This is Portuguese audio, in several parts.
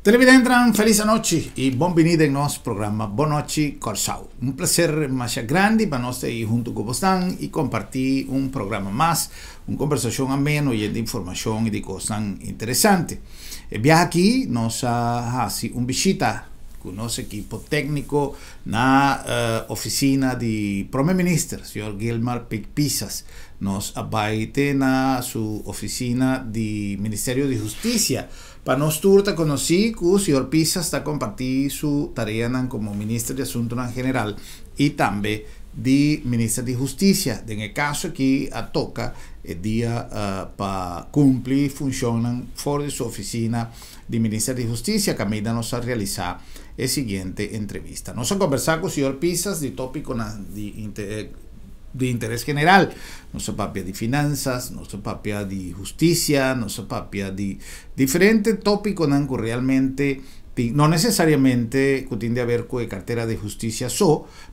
Televidentes, feliz noche y bienvenido en nuestro programa Boa Noite Corsau. Un placer más grande para nosotros ir junto con vosotros y compartir un programa más, una conversación amena y de información y de cosas interesantes. El viaje aquí nos hace una visita con nuestro equipo técnico na oficina de Primer Ministro, señor Gilmar Pisas. Nos abaite na su oficina de Ministerio de Justicia. Para nos turta conocí que el señor Pisas está compartiendo su tarea como ministro de Asuntos en General y también de ministro de Justicia. En el caso aquí toca el día para cumplir funcionan fuera de su oficina de ministro de Justicia, que a medida nos a realizar la siguiente entrevista. Nos a conversar con el señor Pisas de tópico de interés general, nuestra papia de finanzas, nuestra papia de justicia, nuestra papia de diferentes tópicos que realmente no necesariamente que tiene que ver con la cartera de justicia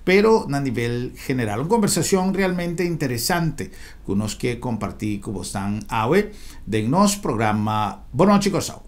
pero a nivel general. Una conversación realmente interesante que nos que compartir con vosotros hoy de nuestro programa Boa Noite Corsau.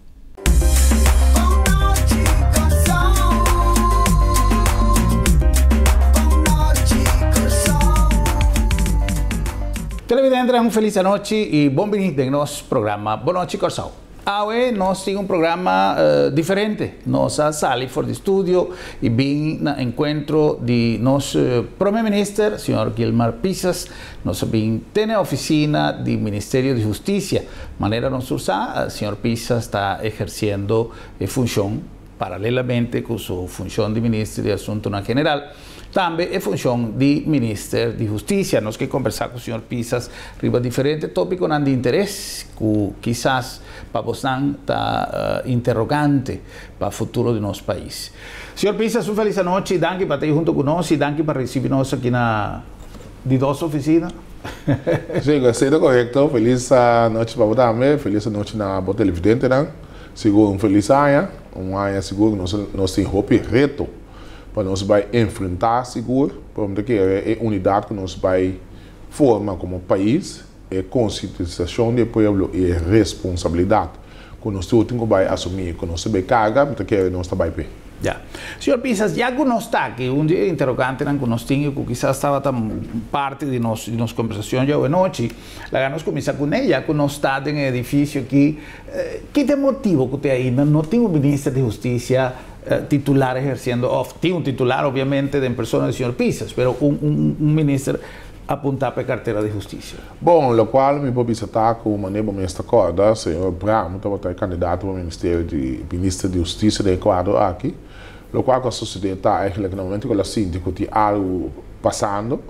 Televidentes, una feliz noche y bienvenido en nuestro programa Boa Noite Corsau. Hoy nos tiene un programa diferente. Nos sale fuera de estudio y bien encuentro de nuestro Primer Ministro, señor Gilmar Pisas. Nos tiene oficina del Ministerio de Justicia. De manera nos usa, señor Pisas está ejerciendo función paralelamente con su función de Ministro de Asuntos en General. También es función de Ministro de Justicia. Nos que conversar con el señor Pisas sobre diferentes tópicos de interés que quizás para vosotros está interrogante para el futuro de nuestro país. Señor Pisas, una feliz noche. Gracias por estar junto con nosotros y gracias por recibirnos aquí de dos oficinas. Sí, sí, correcto. Feliz noche para vos también. Feliz noche na boa televidente. Seguro um feliz ano. Seguro nós temos reto para nós vai enfrentar seguro, porque é a unidade que nós vai formar como país, é conscientização do povo e responsabilidade que nós temos que assumir, que nós vai carregar, porque nós vai bem. Ya. Señor Pisas, ya está que un día interrogante que nos tiene, que quizás estaba tan parte de nuestra conversación ya de noche, la ganamos comienza con ella, que no está en el edificio aquí. ¿Qué te motivo que usted ahí no tiene un ministro de Justicia titular ejerciendo, tiene un titular obviamente de en persona del señor Pisas, pero un ministro apuntar para a carteira de justiça? Bom, o qual me pode visitar com maneira como esta corda, o senhor Bramo estava candidato ao Ministério de Ministro de Justiça do Equador aqui, o qual a sociedade está eigenlijk no momento que ela sente que tem algo passando,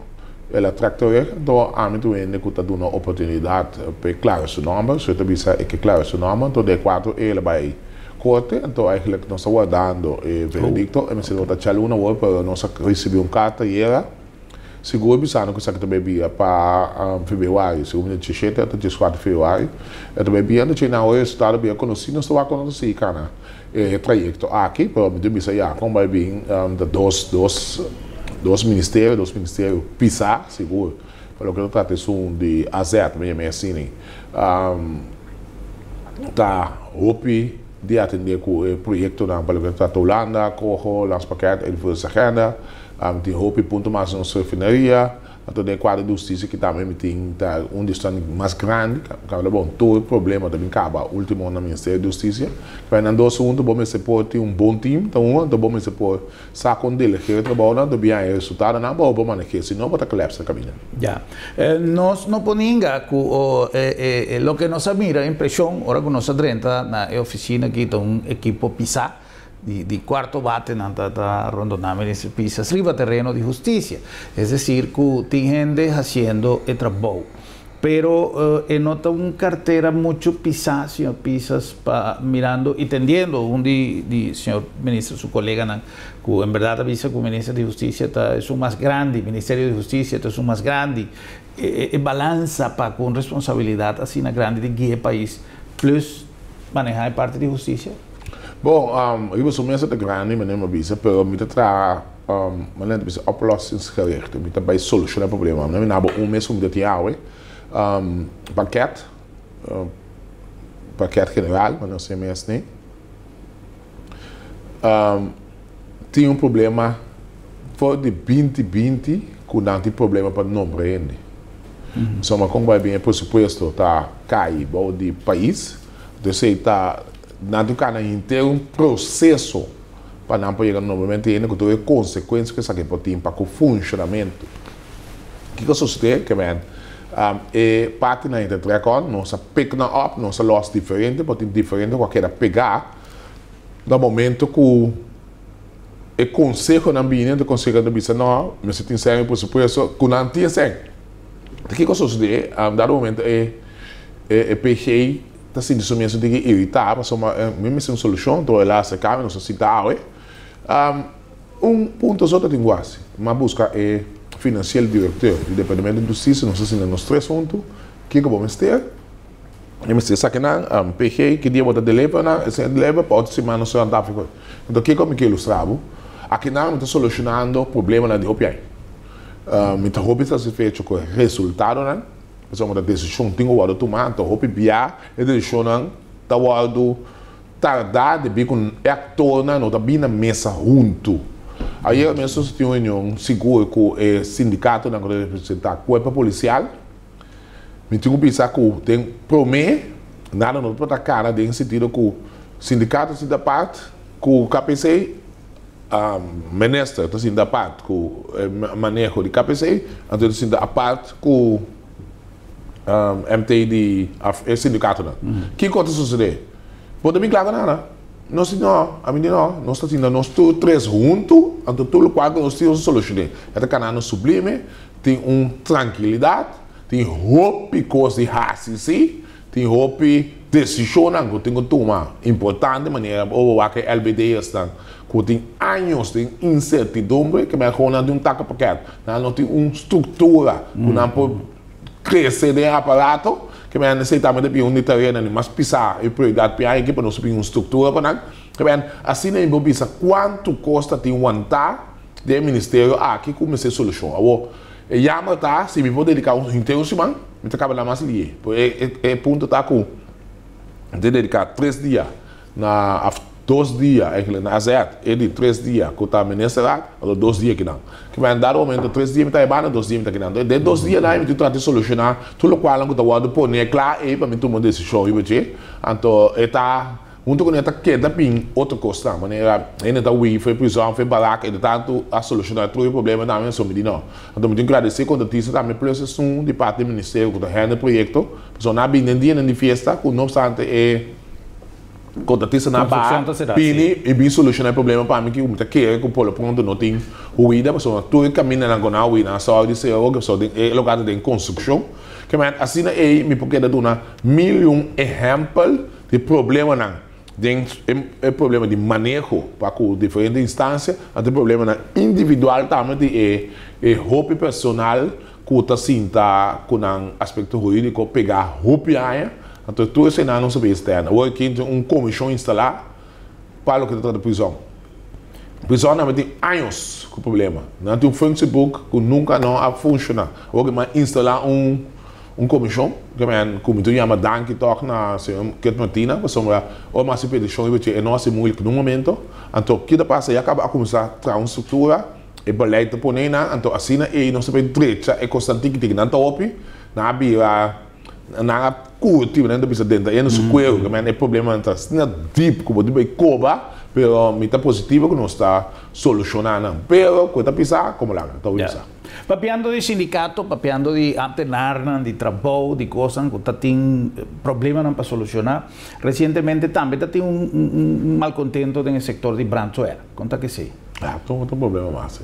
ela trata então a mim também que está dando uma oportunidade para claro seu nome, se eu também sei que claro seu nome, então de Equador ele vai corte, então eigenlijk nós estamos aguardando o veredicto, e me sendo que a luna hoje para nós receber carta e era seguro pensando que isso também via para fevereiro, segundo dia 7 até 4 de fevereiro, eu também via que na hora estava bem conhecido, nós estava conhecido cara, trajeto aqui, para me dizer já como vai vir dos ministérios pisar seguro, para o que eu trato de azet mesmo assim, tá hope de atender com o projeto na para o que eu trato Holanda, corro, lança paquete, ele foi essa agenda. Tem roupa e ponto mais na refinaria, então tem quadro de justiça que também tem um distante mais grande, que é bom, todo o problema também acaba, último no Ministério da Justiça, vai na dois segundos, bom, você pode ter um bom time, então bom, você pode sacar dele, que é trabalho, também é resultado, não bom, bom, que senão pode colapsar a caminho. Já, nós não podemos que o que nos admira, a impressão, agora que nós adrenta na oficina aqui, tem um equipo pisar, de quarto bate na rondonada de Pisas, arriba terreno de justicia. Es decir, que tem gente haciendo el trabajo. Pero nota una cartera mucho Pisas, señor Pisas, mirando y tendiendo un señor ministro, su colega, que en verdad avisa que el ministro de Justicia es un más grande, el Ministerio de Justicia es un más grande, balanza para con responsabilidad así una grande de guiar el país, plus manejar parte de justicia. Bom, eu vou assumir essa grande, mas não me avisa, pero me tra, mas não é oplossingsgericht, me tra solucionar problema. Não é nada mês como dat jaar, pakket general, mas não sei mais nem. tem problema for de 2020 que não tem problema para não prender. Só uma como vai bem o pressuposto tá cai o de país, você está na do cana inteiro um processo para não pegar novamente ainda com todas as consequências que isso aqui pode ter para o funcionamento. O que sucede que é parte na intertrecon, nossa pequena up, nossa loss diferente, pode ter diferente qualquer pegar no momento que o conselho na ambiente consegue dizer não, mas se tem sangue por suposto que não tem sangue. O que sucede dado momento PGI está sendo isso mesmo de irritar, mas mesmo sem solução, então ela se cabe, não se cita ponto só tem quase, uma busca financeiro diretor do Departamento de Justiça, não sei se nos três pontos, que vamos ter. E me diz que não, PGI que dia bota de leva, esse leva para outra semana no Sul África. Então que como que ilustravo, aqui não está solucionando o problema na DOPI. Então hope está se feito com resultado, né? Pessoal, uma decisão tem o lado tomar, então hope biar e decisão não tá o lado tardar de vir com ator não tá bem na mesa junto. Aí a minha tem uma união segura com o sindicato na quando representar corpo policial. Me tenho que pensar que tem promete nada não para cara de sentido que o sindicato se dá parte, com o KPC ministro está sendo da parte com o manejo de KPC, então está sendo da parte com o MT de sindicato não. Que coisa sucede? Pode bem claro nada. Nós não, a mim não, nós estamos sendo nós três juntos, então tudo quadro nós temos solução. Esse canal sublime tem tranquilidade, tem hope coisa de raciocínio, tem hope decisão que tem que tomar importante maneira ou a que LBD está que tem anos de incertidumbre que me arrona de taca paquete, não tem uma estrutura, não pode crescer de aparato que me necessitamente de um terreno mas pisar e prioridade para a equipe não subir uma estrutura para que assim nem vou pensar quanto custa tem aguentar do ministério aqui como se solução agora e já tá se me vou dedicar inteiro semana me acaba na mais ali é ponto tá com de dedicar 3 dias na 2 dias na Azet é de 3 dias que tá ministrado ou 2 dias que não que vai dar o momento 3 dias me tá ibana 2 dias me tá que não de 2 dias lá me tentar solucionar tudo qual que tá o pôr claro e para me tomar decisão e você então tá junto com essa queda pin outra coisa maneira ainda tá foi prisão foi balaca e tanto a solucionar todo o problema da minha sombra não então me tenho que agradecer quando a Tisa também processou de parte do ministério que tá o projeto pessoal na bem dia de festa com não obstante quando a Tisa na barra pini e bem solucionar o problema para mim que o muita quer que o polo pronto não tem ruída pessoal tudo caminha na gona ruída na só de ser o que só é lugar de construção que mas assim aí me porque da dona exemplo de problema não é problema de manejo para com diferentes instâncias, até problema na individual também é roupa personal que está sinta com um aspecto jurídico pegar roupa aí, então tudo isso não se vê externo. Hoje aqui tem comissão instalada para o que trata de prisão. Prisão não tem anos com problema, não tem Facebook que nunca não funciona. Hoje mas instalar comissão que como tu chama danke toch na que matina para sombra ou mais se pede show é nosso muito no momento então que da passa e acaba a começar a trazer uma estrutura e baleia de ponena então assim e não se pede trecha é constante que não topi na bia na curti né do dentro é no suqueiro que é problema então não deep como de coba pero me está positivo que não está solucionando pero que está pisar como lá está isso. Papiando de sindicato, papiando de alternar, de trabalho, de coisas que tem problema para solucionar. Recentemente também tem malcontento no setor de Brandoer. Conta que sim. Tem um problema mais.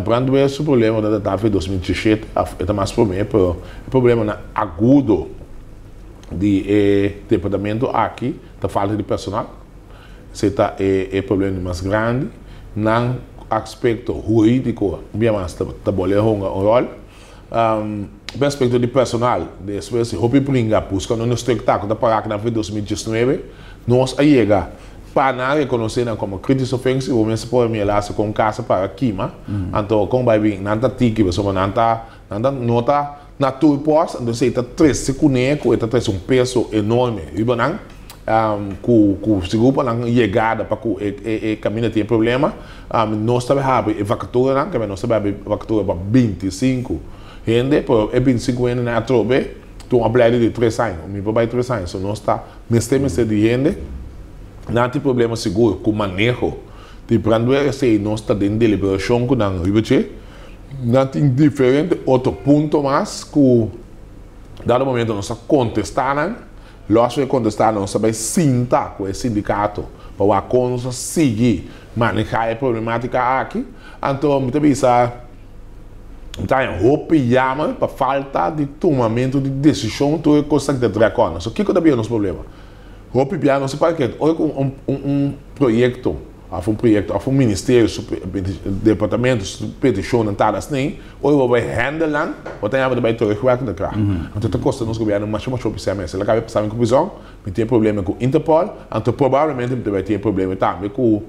Brandoer é o problema da TAF 2017, é mais problema agudo de departamento aqui, da falta de personal. Esse é problema mais grande. Não aspecto jurídico, bem mais trabalhar um rol. Aspecto de personal, depois se houve pringa busca no espectáculo da Paraca na 2019, nós aí chega para não reconhecer como crítica ofensiva, mas pode me lá se com casa para Kima, então como vai vir nada tiki, pessoal nada nota na tua post, então se está 3 segundos, está 3 peso enorme, e banang com seguro para a chegada para o caminho tem problema, nós também temos vacatura, que nós também vacatura para 25 gente, por 25 gente na trobe, tu ablado de 3 anos, me vai 3 anos, nós está mestre de gente, não tem problema seguro com manejo, de prender se nós está dentro de deliberação com a ribeche, não tem diferente outro ponto mais que dado momento nós contestaram, nós vamos contestar, nós vamos sentar com o sindicato para a coisa seguir manejar a problemática aqui, então muitas vezes roupa para falta de tomamento de decisão do Conselho de Dracona. O que é o nosso problema? Roupa não se pode que projeto, um ministério, departamento, petição, não está assim, ou vai handlar, ou tem a vai terugwerken de kracht. Então, dat kost ons governo mais oficialmente. Ela acaba passando com prisão, tem problema com Interpol, então provavelmente vai ter problema também com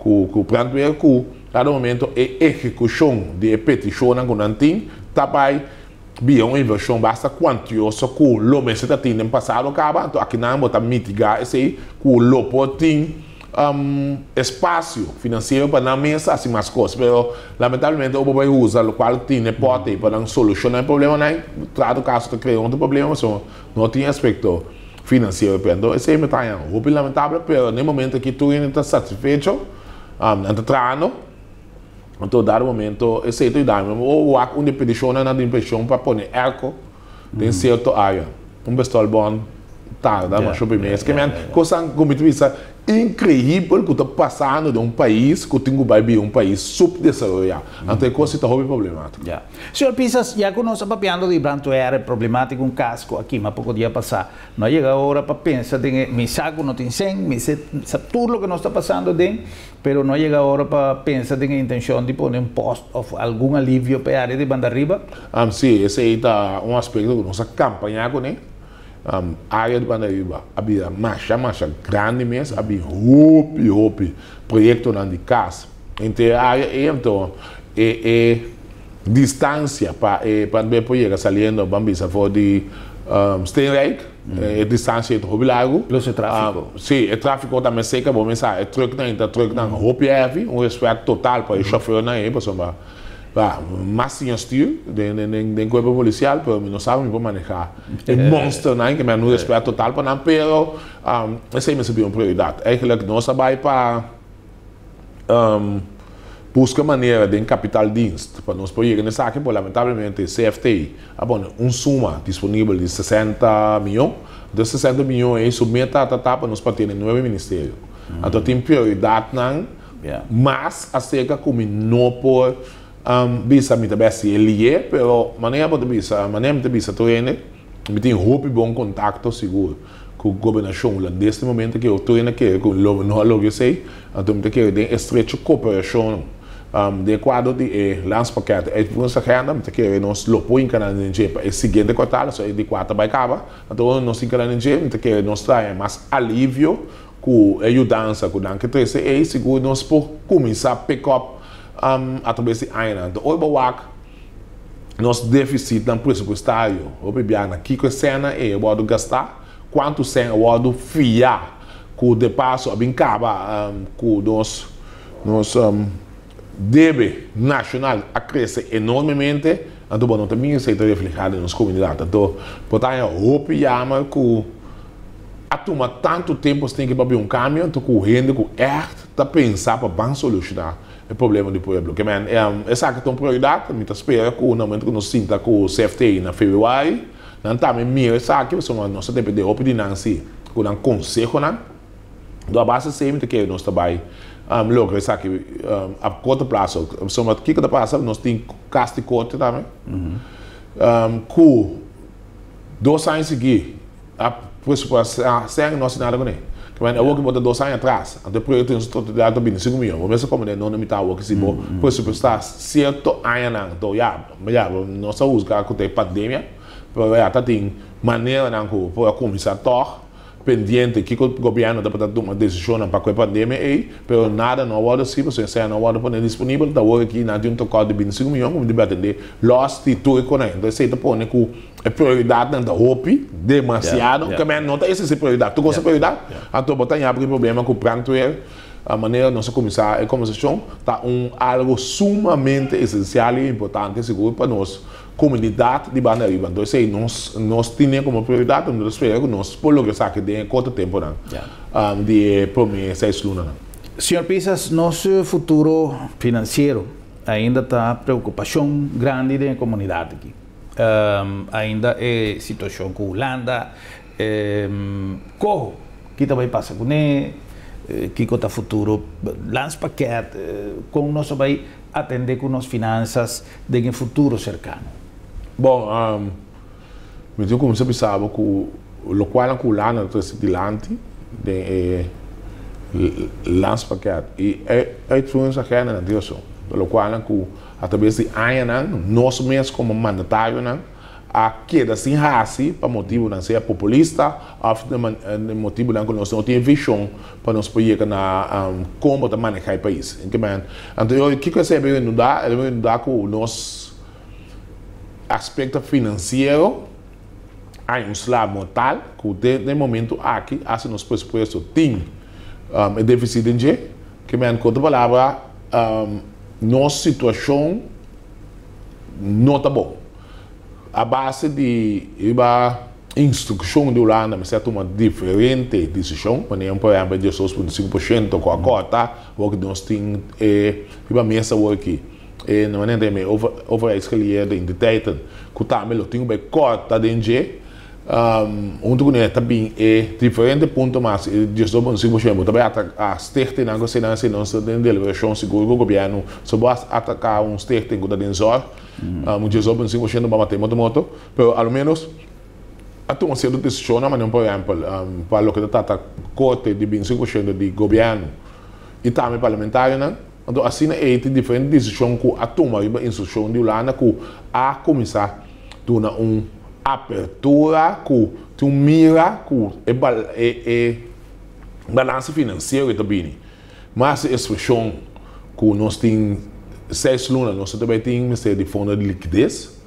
o brandweer, com no momento a execução de petição com não tem, também bem uma inversão basta quantiosa com o mês que tem no passado acaba, então aqui não vamos mitigar esse com o lopo tem espaço financeiro para não mesa assim mais coisas, mas lamentavelmente o vai usar o qual tem pode para solucionar o problema não, trata caso de criar outro problema, mas não tem aspecto financeiro, então esse é o lamentável, mas no momento que tu ainda está satisfeito, não trabalhando, então dado momento esse é o dano, ou uma petição na impressão para pôr arco, tem certa área, bestol bom tarda, mas shopping mês, que coisa como tu disse incrível que está passando de um país que tem um país subdesenvolvido. Então, é coisa que está problemática. Yeah. Senhor Pisas, já que nós estamos falando de Brantuera, é problemático um casco aqui, mas pouco dia passar. Não chega a hora para pensar, me saco não tem 100, me sabe tudo o que nós está passando dentro, mas não chega a hora para pensar em intenção de pôr um posto ou algum alívio para a área de banda arriba? Sim, esse é um aspecto que nós acompanhamos, né? Área de Banariba havia marcha grande mesmo, havia roupa projeto de casa. Então, a área então distância para ver projeto saliendo bambisa for de Steenrijk, distância entre o largo. Plus o tráfego. Sim, o tráfego também seca, bom pensar, é truck na roupa heavy, respeito total para o chauffeur na época, mas sem estilo, de corpo policial, mas não sabe como manejar. É monstro, né? Que não respeito total para não, mas essa é uma prioridade. Eigenlijk nós vai para buscar maneira de capital dienst para nós poder nessa aqui, lamentavelmente CFTI, suma disponível de 60 milhões, de 60 milhões é submeta para nós para ter no novo ministério. Então tem prioridade não, mas acerca como não por bisa mi tabessi elie, pero maneira de bisa tu ene, mi tem roupa bom contato seguro com a governação lá neste momento que eu estou indo aqui com o logo eu sei, então mi tem que estreita cooperação de quadro de landspaket, é por essa agenda, mi tem que nós lopo em canal de NG, é seguinte quartal, só é de 4 by cava, então nós em canal de NG, mi tem que nós trazer mais alívio com ajudança com o que 13 é seguro nós por começar a pick up através de AINA. Então, hoje, nosso déficit no pressupostário, aqui com a cena é o gastar, quanto cena o fiar, com o depasso, a bincaba, com nos deve nacional a crescer enormemente, então, também isso é refletido nas comunidades. Então, portanto, o que a tomar tanto tempo tem que fazer câmbio, então, com o rende, com está pensar para solucionar o problema do povo. Que essa é uma prioridade, me espera que no momento que nós sinta com o CFTI na fevereiro, não também mira essa aqui, nós temos de opinião com um conselho, da base sempre que nós também logo essa aqui a curto prazo, o que está passando, nós temos casto corte também, com 2 anos seguir, a pressuposto sem nós nada com ele. Mas eu vou botar 2 anos atrás, depois eu tenho totalidade de 25 milhões. Vamos ver como não me está o que se for. Por isso está certo ano então já nós usamos que tem pandemia, para já tem maneira não para começar a pendiente que o governo deve tomar uma decisão para a pandemia aí, pero nada não vai ser, porque se não vai poder disponível, da hora que não tem um toque de 25 milhões, como deve atender, lost e tudo com ele. Então, você está pondo que a prioridade não da roupa, demasiado, que não está essa prioridade. Tu gosta de prioridade? Então, botar em abrir problema com o pranto a maneira nossa conversação está algo sumamente essencial e importante, seguro para nós. Comunidade de banda arriba. Então, sei, nós tínhamos como prioridade, nós esperamos que nós por lograr que de curto tempo, de primeiros 6 lunas. Senhor Pisas, nosso futuro financeiro ainda está preocupação grande da comunidade aqui. Ainda é situação com a Holanda, como que também passa com ele, que está futuro, lança paquete, como nós vamos atender com as finanças de futuro cercano. Bom, eu comecei a pensar que o qual com o Holanda trouxe adiante, lança paquete, e a influência que na direção, o qual com através de anos, nós mesmos como mandatário, a queda sem raça para motivo de ser populista, de motivo de nós não temos visão para nós poder na como manejar o país. Então, o que eu sei é ajudar com o nosso aspecto financeiro, há slab mortal que no momento aqui, assim nos pressupostos tem déficit em G, que me com outra palavra, nossa situação não está boa. A base de instrução de Holanda, mas é uma diferente decisão, por exemplo, de 16,5% com a cota, o que nós temos a mesa aqui. Não é nem over escalada indicada, que também lo tem bem cota dentro. Onde o também é diferente ponto mas 16,5% também a sterte na gosto não tem deliberação seguro o governo só vai atacar sterte que está dentro um 16,5% para matar moto pero ao menos a tomar certa decisão mas não por exemplo para o que está a corte de 25% de governo e também parlamentar não então assim é diferente decisão que a tomar a instrução de Holanda que a começar a apertura que mira que balanço financeiro também mas a expressão que nós temos 6 lunas nós também temos de fundo de liquidez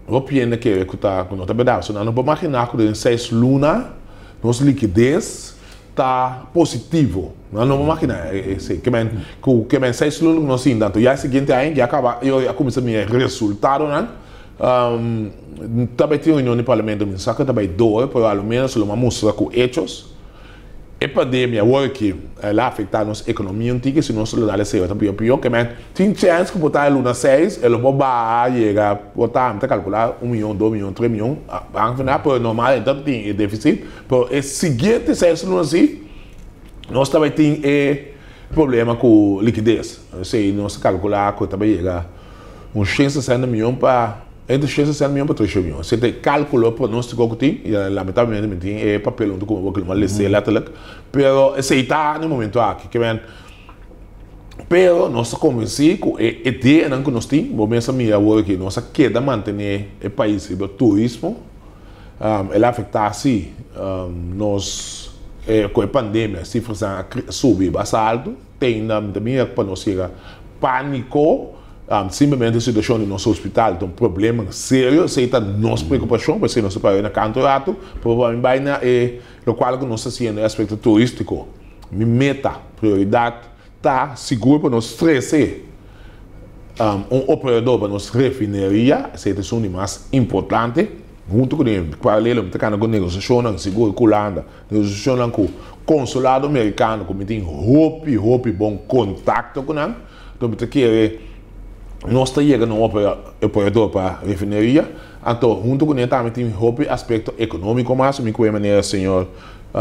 eu penso que está com nós também dá não vou imaginar que em 6 lunas nossa liquidez está positivo não vou imaginar que 6 lunas nós temos então já seguinte aí já acaba eu começo a me resultado né também tem reunião no parlamento, mas só que também doa, por ao menos uma mostra com hechos. A pandemia, que ela afeta a nossa economia antiga, se nós não dá certo, também pior que mas tem chance que botar ela na 6, ela vai chegar, botar, calcular 1 milhão, 2 milhões, 3 milhões, afinal, por normal, então tem déficit, por o seguinte 6 lunas assim, nós também tem problema com liquidez, se nós calcular que também chega uns 160 milhões para entre 160 milhões para 300 milhões. Você tem cálculo para nós que tem, e lamentavelmente tem papel onde como que uma lei lateral, pero esse está no momento aqui, que vem. Pero nós conversamos com a ideia que nós temos, vou pensar agora que nós queda manter o país do turismo, ela afeta assim, nós com a pandemia, as cifras subem bastante, tem também para nós chegar pânico. Simplesmente a situação do nosso hospital tem um problema sério, aceita nossa preocupação, porque nós estamos na canto provavelmente é o qual que nós estamos fazendo no aspecto turístico. Minha meta, prioridade, está seguro para nós trazer operador para nossa refinaria, essa é a situação mais importante, junto com ele, paralelo, com negociação seguro com a Holanda, negociação com o consulado americano, que tem bom contato com ele, então nós estamos chegando a um operador para a refinaria, então, junto com ele também tem um aspecto econômico, mas de qualquer maneira, senhor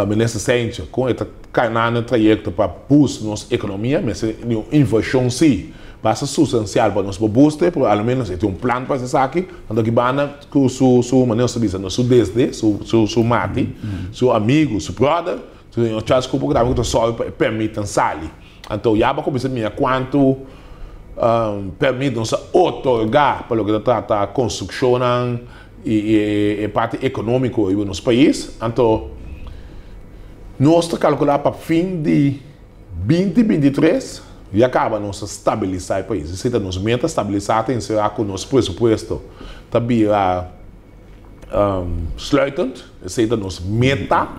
ministro Sente, com este canal trajeto para boost nossa economia, mas uma inversão sim, bastante substancial para nós booster, pelo menos tem um plano para isso aqui, então que bana com sua maneira de dizer, seu desde, seu mate, seu amigo, seu brother, seu Charles Cooper que também só permitem sair. Então, já para começar a minha quanto permite-nos otorgar para o que trata a construção e parte econômico em nosso país. Então, nós calculamos para fim de 2023 e acaba nos estabilizar o país. Se nós meta estabilizar, tem que ser com o nosso pressuposto também sluitend. Se nós meta,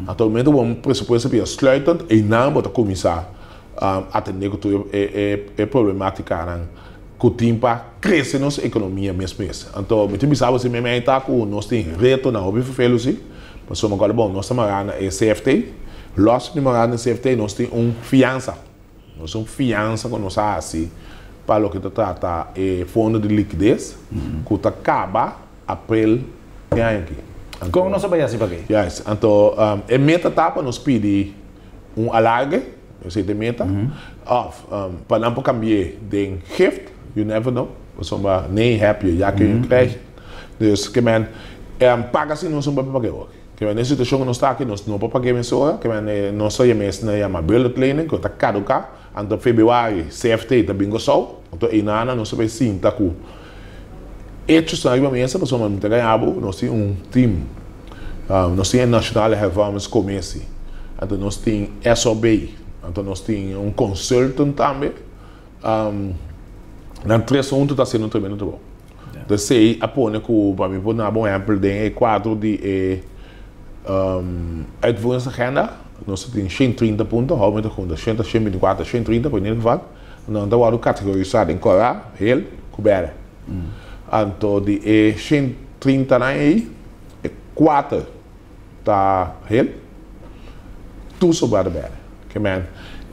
atualmente o pressuposto é sluitend e não pode começar a atender a problemática que o tempo cresce nossa economia mesmo. Então, muito bem, sabe, se mesmo está com nós tem reto na hobby para fazer, mas somos agora bom, nós estamos na CFT, nós estamos na CFT, nós temos fiança, nós temos fiança com nós assim, para o que trata fundo de liquidez, que acaba abril de ano aqui. Como nós sabemos assim para quê? Yes, então, a meta etapa nos pede alargue, essa é a meta, para não cambiar de gift. You never know. Somos nem happy, já que eu krijg. Dus, que men, paga assim não são para pagar. Que men, nessa situação que nós está aqui, nós não podemos pagar mensual. Que men, nós só íamos na bullet training, que está caduca. Então, fevereiro, CFT está bem gostado. Então, em nada, nós sabemos sim, está com. Hechos na mesa, nós somos muito ganhados. Nós temos time. Nós temos National Reforms Committee. Então, nós temos SOB. Então, nós temos consultant também. Na 3 assuntos está sendo também muito bom. Então, sei, apone que para mim, por um exemplo, tem quadro de agenda. Nós temos 130 pontos, realmente com 124, 130, por exemplo, não está o categorizado em Coreia, ele, coberto. Então, de 130 aí, 4 está ele, tudo sobre o bem. Que man,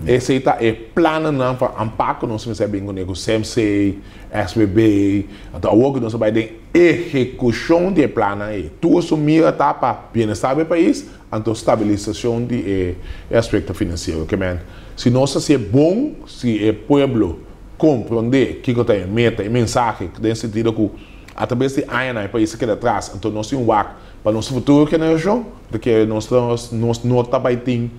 esse está é plano não para ampaco nós vamos bem com o CMC, SBB, então o que nós vai ter execução de plano aí, tu assumir a etapa bem-estar do país, então estabilização de aspecto financeiro, que man, se nós se bom, se o povo compreender que tem meta e mensagem, que tem sentido que através de ano o país que atrás, então nós temos para nosso futuro geração, porque nós não está vai ter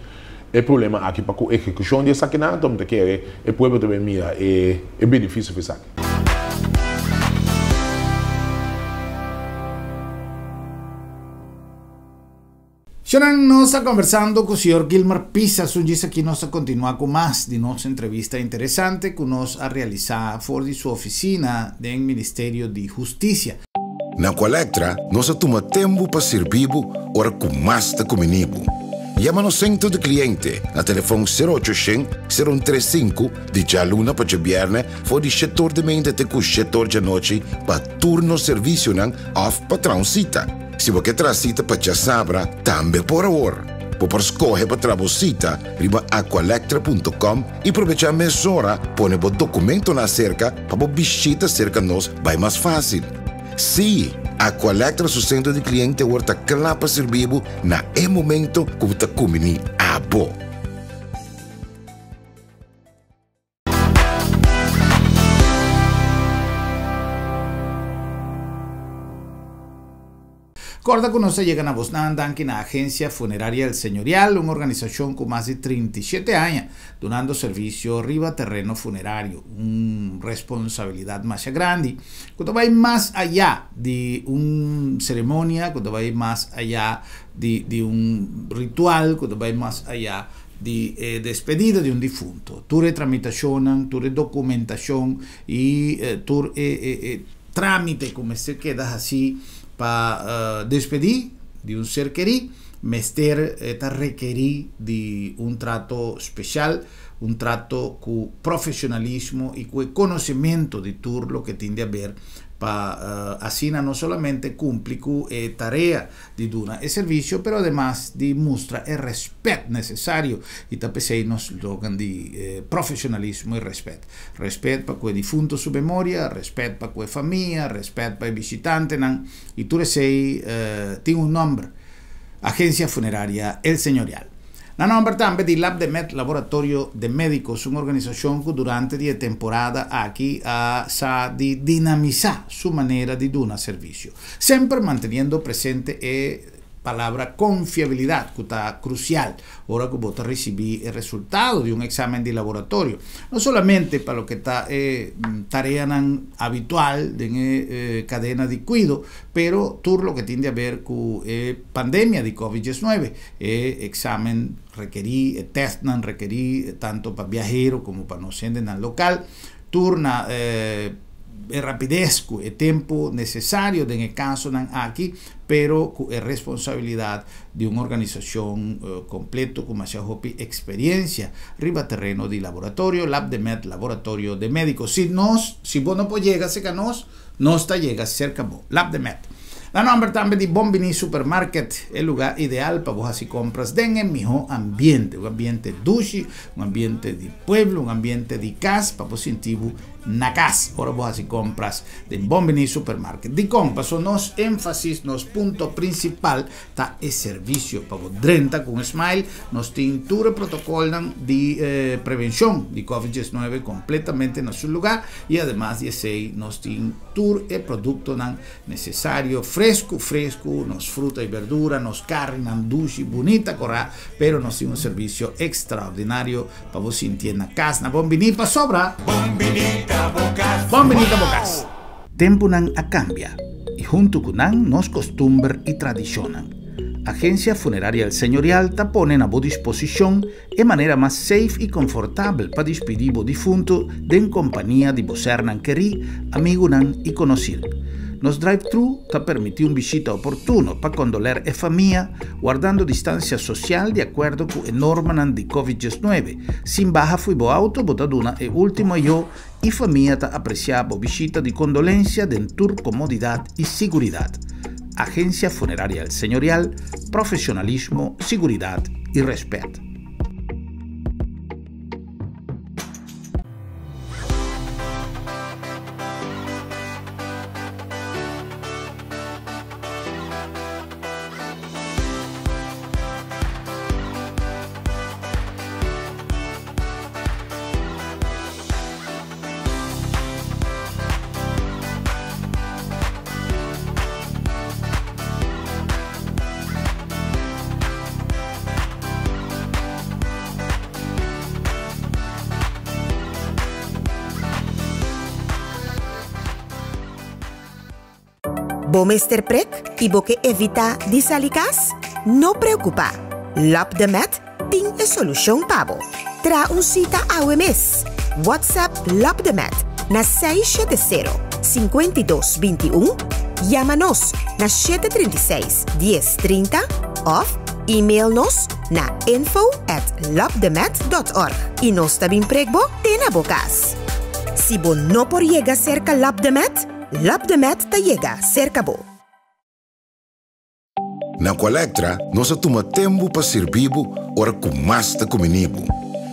o problema aqui para a execução dessa aqui não, então que o povo também mira é benefício para isso. Nós estamos conversando com o Sr. Gilmar Pisa, diz aqui nós continuar com mais de nossa entrevista interessante que nós a realizar fora de sua oficina do Ministério de Justiça. Na Colectra, nós tomamos tempo para servir ora com mais da comunibo. Llama no centro de cliente a telefone 0800-035 de Jaluna para Viernes for de setor de mente até o setor de noite para turno serviço não off para transita. Se você transita para Chasabra, também por hora. Por escolher para trabalhar, riba aqualectra.com e aproveitar a mesura, põe o documento na cerca para visita cerca nós vai mais fácil. Sim, a Colectra su centro de cliente está claro para servir na momento que você combina a bo. Recuerda que nos llegan a Bosnan aquí en la Agencia Funeraria El Señorial, una organización con más de 37 años, donando servicio arriba terreno funerario, una responsabilidad más grande, que va más allá de una ceremonia, que va más allá de un ritual, que va más allá de despedida de un difunto. Tu tramitación, tu documentación y tu trámite, como se queda así, para despedir de un ser querido, mester está requerir de un trato especial, un trato con profesionalismo y con conocimiento de todo lo que tiende a ver para así no solamente cumplir con tarea de dar el servicio, pero además de mostrar el respeto necesario y también nos slogan de profesionalismo y respeto. Respeto para el difunto su memoria, respeto para la familia, respeto para el visitante, y tú tiene un nombre, Agencia Funeraria El Señorial. La nombre también de Lab de Med, Laboratorio de Médicos, una organización que durante la temporada aquí sa de dinamizar su manera de dar servicio, siempre manteniendo presente palabra confiabilidad, que está crucial ahora que vos recibís el resultado de un examen de laboratorio. No solamente para lo que está tarea habitual de cadena de cuidado, pero todo lo que tiene a ver con pandemia de COVID-19, examen requerí, test requerí tanto para viajeros como para no ser en el local, turna rapidez, el tiempo necesario en el caso aquí, pero es responsabilidad de una organización completo con más experiencia, riba terreno de laboratorio, Lab de Med, laboratorio de médicos. Si vos no puedes llegar cerca no está llega cerca vos, Lab de Med. La nombre también de Bombini Supermarket, el lugar ideal para vos así compras en el mejor ambiente, un ambiente dushi, un ambiente de pueblo, un ambiente de casa, para vos sentir na casa. Ahora vos así compras de Bombini Supermarket. De compras, nos énfasis, nos punto principal, está el servicio para vos drenta con Smile, nos tintura protocolo de prevención de COVID-19 completamente en su lugar y además de ese nos tintura el producto necesario fresco, nos fruta y verdura, nos carne, dushi, bonita corra, pero nos tiene un servicio extraordinario para vos sentir en la casa. Bombini para sobra. Bombinita Bocas. Tempo nan a cambia y junto con nan nos costumbre y tradicionan. Agencia Funeraria El Señorial te ponen a vos disposición de manera más safe y confortable para despedir vos difunto en compañía de vos hernan querí, amigo nan y conocido. Nos drive-thru te permite un visita oportuno para condoler a familia, guardando distancia social de acuerdo con la norma de COVID-19. Sin baja fui bo auto, botaduna e último yo y familia te apreciaba visita de condolencia de tour comodidad y seguridad. Agencia Funeraria El Señorial, profesionalismo, seguridad y respeto. Bomester prek y boque evita disalicas? No preocupa. Lab de Met tiene solución pavo. Tra un cita a mes. WhatsApp Lab de Met na 670-5221. Llámanos na 736-1030 o e-mailnos na info@labdemet.org. Y nos tabing pregbo tena bocas. Si bo no por llega cerca Lab de Met, Lab de Met te llega cerca bo. Na Colectra, nós toma tempo para servir ora com mais de comunibo.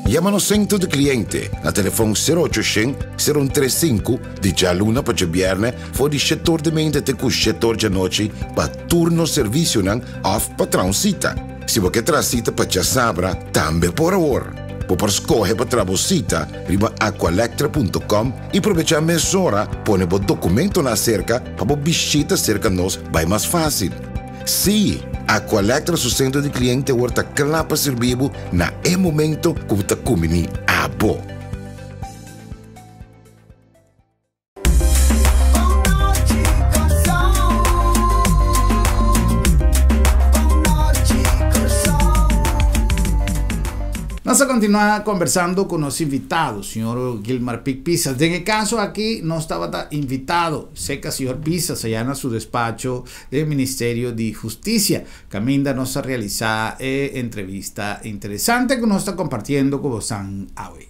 Llama no centro de cliente na telefone 0800-035 de jaluna para viernes for de setor de mente te com setor de noite para turno serviço nan off patrão cita. Se você quer cita para já sabra, também por hora. Por escolher para trabalhar, riba aqualectra.com e aproveitar a mesura, põe o documento na cerca para visita cerca nós, vai mais fácil. Sim, Aqualectra, seu centro de cliente, está claro para servir na momento que está comendo a bo. Vamos a continuar conversando con los invitados, señor Gilmar Pic Pisas. En el caso aquí no estaba invitado, sé que el señor Pisas allá en su despacho del Ministerio de Justicia. Caminda nos a realizar entrevista interesante que nos está compartiendo con San Awe.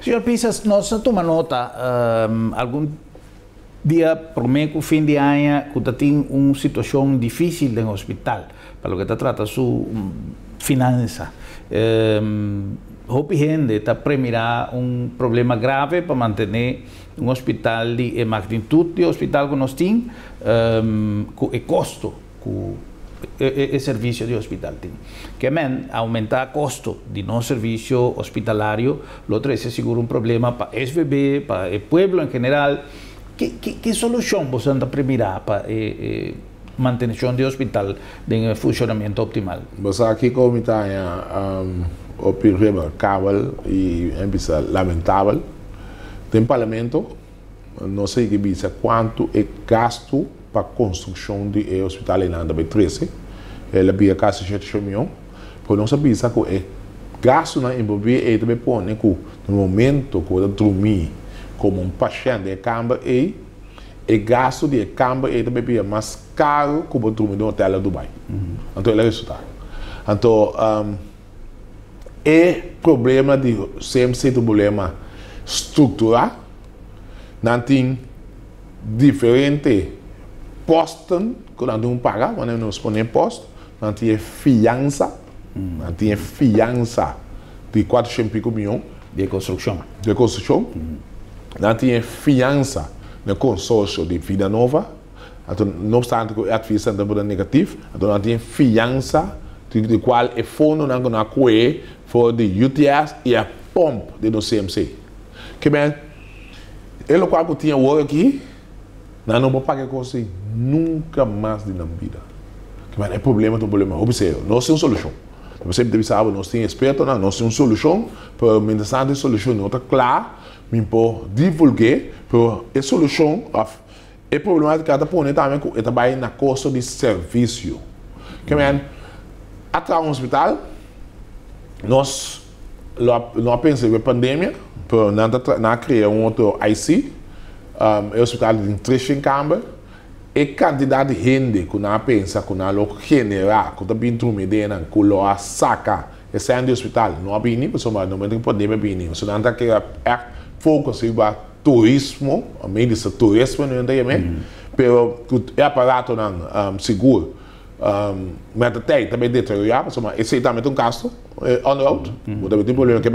Señor Pisas, nos toma nota algún día, promedio, fin de año, que tiene una situación difícil en el hospital, para lo que trata su finanza. Gente está premira un problema grave para mantener un hospital de magnitud de hospital que nos tiene, con el costo que servicio de hospital. Que aumentar costo de no servicio hospitalario, lo otro es seguro un problema para SVB, para el pueblo en general. ¿Qué solución vos anda primera para mantención de hospital en funcionamiento optimal? Pues aquí como está opinión cabal y empieza lamentable. Tem parlamento, não sei que bisa quanto é gasto para a construção de hospital em Anda 13. Ela via casa de chamião, por não saber que é gasto na envolver e também põe que no momento que eu dormir como paciente de cama e gasto de cama e também é mais caro que eu dormir no hotel de Dubai. Então ele é resultado. Então é problema de sempre problema estrutural, não tem diferente postos que não tem pagar, quando nós põe posto, não tem fiança, de 400 milhões de construção, não tem fiança no consórcio de vida nova, então não obstante que a fiança é negativa, então não tem fiança de qual é fundo não coe for de UTS e a pompa de do CMC. Que bem, ele qual que tinha o aqui, não vou pagar coisa nunca mais de na vida. Que bem, é problema do problema. Observe, nós temos solução. Você deve saber, nós temos experto, nós temos solução, para o interessante solução não está clara, me pode divulgar, para a solução, é problema que cada põe também é trabalhar na custo de serviço. Que bem, atrás do hospital, nós não pensamos na pandemia, para não criar outro IC, o hospital de 3 câmaras, e quantidade de gente que não pensa, que não generar, que está bem trumidena, que não saca, esse é o hospital, não é bem, porque no momento que pandemia é bem, você não está querendo foco sobre turismo, a medicina turismo, não é bem, mas o aparato não seguro, mas até também deteriorado, esse é também um gasto on-road, também tem problema que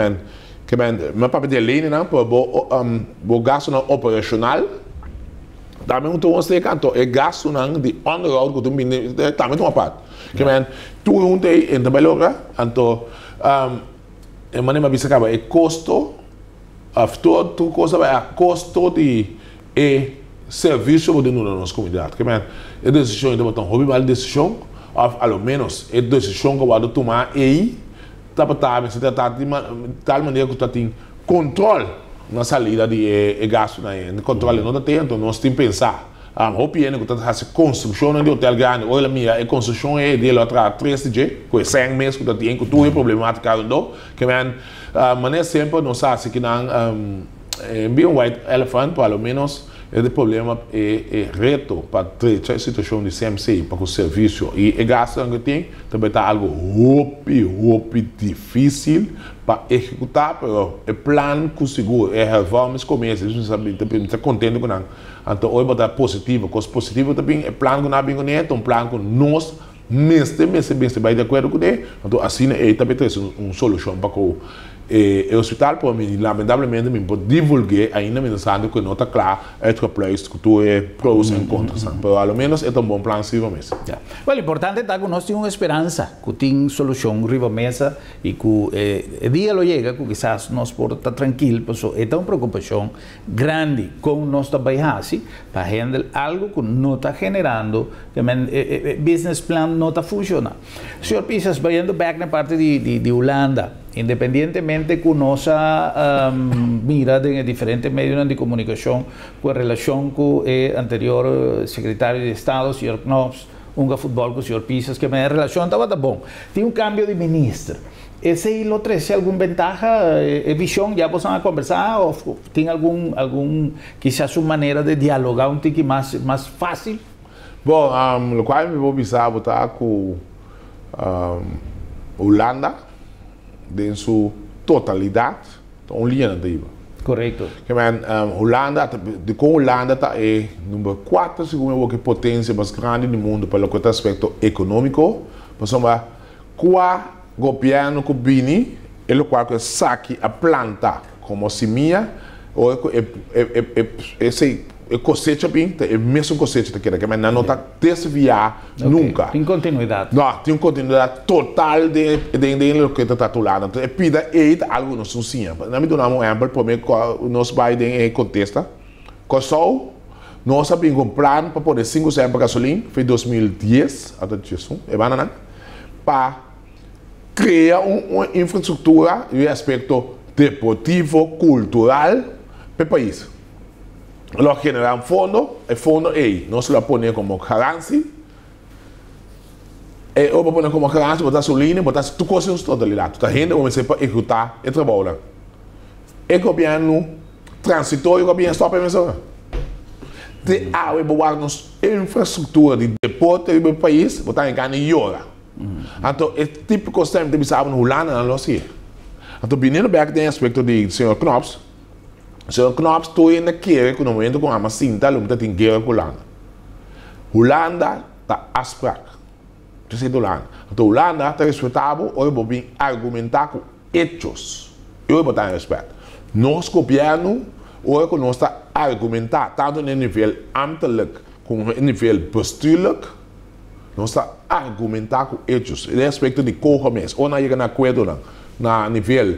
mas para pedir linha não para o gasto não operacional também um tom você canto é gasto não de on-road que tu também uma parte que tu não tem em trabalho então é maneira bisa acaba é custo todo coisa é custo de serviço de nossa comunidade que é decisão então botar hobby mal decisão ao menos é decisão que vai tomar e você está de tal maneira que você tem controle na saída de gasto, controle não tem, então nós temos que pensar. O piano que está fazendo construção de hotel grande, olha minha, a construção é de outra 3 dias, com 100 meses que você tem, que tudo é problemático, que maneira sempre não sabe que não é um white elephant, pelo menos é de problema é reto para a situação de CMC, para o serviço e gasto que tem, também está algo difícil para executar, mas é plano que seguro, é reformas começa, você sabe, está contente com isso. Então, hoje está positivo, coisa positiva também é plano que não é bem conhecido, um plano que nós mesmo vai de acordo com ele, então assim é também tem uma solução para o hospital, por mim, lamentavelmente, me pode divulgar ainda mensagem que não está claro, é que tu é prós e contras, mas pelo menos é um bom plano riba mesa. Well, importante é que nós temos uma esperança, que tem solução riba mesa e que o dia lo chega, que quizás nós podemos estar tranquilos, porque é uma preocupação grande com nós trabalhar para handlar algo que não está generando, que o business plan não está funcionando. Senhor Pisas, vayendo back na parte de Holanda, independientemente que nossa mira de diferentes medios de comunicação com a relação com o anterior secretário de Estado, o Sr. Knopf, um futebol com o Sr. Pisas, que a relação estava bom. Tem campo de ministro. Esse aí lo trouxe alguma ventaja, visão, já vocês conversar, ou tem quizás uma maneira de dialogar um pouco mais fácil? Bom, o qual me vou visar botar com Holanda, em sua totalidade, uma linha nativa. Correto. Holanda, com Holanda está número 4, segundo a potência mais grande do mundo pelo que aspecto econômico. Mas qual governo que vem, ele qual que saque a planta como semia, ou esse cosecha bem, é mesmo cosecha que mas não está desviar nunca. Tem continuidade. Não, tem continuidade total de o que está tratando. Então, é pida algo não suncia. Na minha dona um exemplo, por mim, nós Biden contesta, Kosovo, nós sabemos um plano para poder 5 cents para gasolina, foi 2010, até isso, para criar uma infraestrutura e aspecto deportivo, cultural para o país. Lo generar fundo, el fondo nós lo ponemos como garantia, ou poner como garantia, botar gasolina, botar tu coisas totalidade, tu tá renda como para executar e trabalhar. O governo transitório, o governo stop a missão. De água botar nos infraestrutura de deporte do país, botar em ganho e hora. Então, é típico sempre de bisava no Holanda na Lucia. Então, menino back tem aspecto de senhor Knops. Senhor Knops, tu ainda quer que no momento com a macinta, ele está em guerra com a Holanda. Holanda está asprak. Tu sei do Holanda. Então, Holanda está respeitável, ou eu vou argumentar com hechos. Eu vou botar em respeito. Nosso governo, ou que nós está argumentar, tanto no nível ambtelijk, como no nível bestuurlijk, nós está argumentar com hechos. E aspecto de corromês, ou não chega na acordo na nível